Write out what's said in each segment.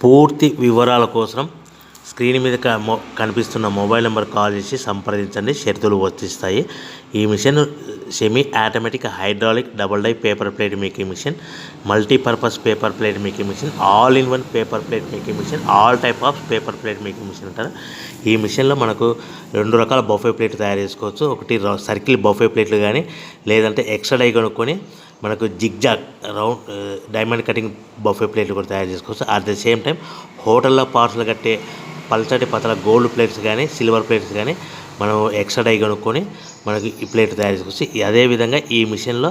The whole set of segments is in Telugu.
పూర్తి వివరాల కోసం స్క్రీన్ మీద కనిపిస్తున్న మొబైల్ నెంబర్ కాల్ చేసి సంప్రదించండి. షరతులు వర్తిస్తాయి. ఈ machine semi automatic hydraulic double die paper plate making machine, multipurpose paper plate making machine, all in one paper plate making machine, all type of paper plate making machine అంటారు. ఈ మిషన్లో మనకు 2 రకాల బఫే ప్లేట్ తయారు చేసుకోవచ్చు. ఒకటి సర్కిల్ బఫే ప్లేట్లు కానీ, లేదంటే ఎక్స్ట్రా డై కొనుక్కొని మనకు zigzag round diamond cutting buffet ప్లేట్లు కూడా తయారు చేసుకోవచ్చు. అట్ ద సేమ్ టైం హోటల్లో పార్సల్ కట్టే పల్చటి పతల గోల్డ్ ప్లేట్స్ కానీ, సిల్వర్ ప్లేట్స్ కానీ మనం ఎక్స్ట్రా డై కొనుక్కొని మనకి ఈ ప్లేట్ తయారు చేసుకోవచ్చు. అదేవిధంగా ఈ మిషన్లో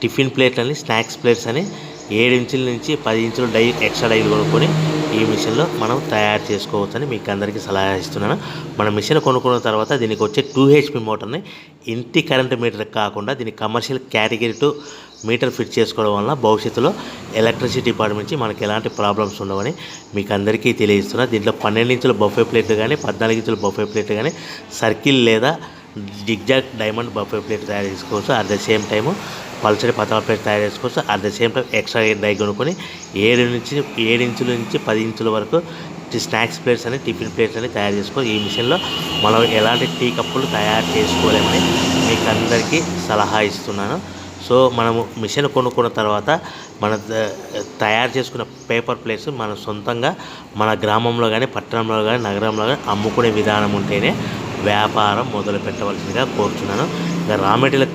టిఫిన్ ప్లేట్లు అని, స్నాక్స్ ప్లేట్స్ అని 7 ఇంచుల నుంచి 10 ఇంచుల డై ఎక్స్ట్రా డైలు కొనుక్కొని ఈ మిషన్లో మనం తయారు చేసుకోవచ్చని మీకు అందరికీ సలహా ఇస్తున్నాను. మన మిషన్ కొనుక్కున్న తర్వాత దీనికి వచ్చే 2 HP మోటార్ని ఇంటి కరెంట్ మీటర్ కాకుండా దీనికి కమర్షియల్ కేటగిరీ 2 మీటర్ ఫిట్ చేసుకోవడం వల్ల భవిష్యత్తులో ఎలక్ట్రిసిటీ డిపార్ట్మెంట్ నుంచి మనకి ఎలాంటి ప్రాబ్లమ్స్ ఉండవని మీకు అందరికీ తెలియజేస్తున్నా. దీంట్లో 12 ఇంచుల బఫే ప్లేట్లు కానీ, 14 ఇంచుల బఫే ప్లేట్లు కానీ, సర్కిల్ లేదా జిగ్జాగ్ డైమండ్ బఫే ప్లేట్ తయారు చేసుకోవచ్చు. అట్ ద సేమ్ టైము పల్చడి పతల ప్లేట్ తయారు చేసుకోవచ్చు. At the same time extra die కొనుక్కొని 7 ఇంచుల నుంచి 10 ఇంచుల వరకు స్నాక్స్ ప్లేట్స్ అని, టిఫిన్ ప్లేట్స్ అని తయారు చేసుకోవచ్చు. ఈ మిషన్లో మనం ఎలాంటి టీ కప్పులు తయారు చేసుకోలేమని మీకు అందరికీ సలహా ఇస్తున్నాను. సో మనము మిషన్ కొనుక్కున్న తర్వాత మన తయారు చేసుకున్న పేపర్ ప్లేట్స్ మన సొంతంగా మన గ్రామంలో కానీ, పట్టణంలో కానీ, నగరంలో కానీ అమ్ముకునే విధానం ఉంటేనే వ్యాపారం మొదలు పెట్టవలసిందిగా కోరుతున్నాను. ఇంకా రా మెటీరియల్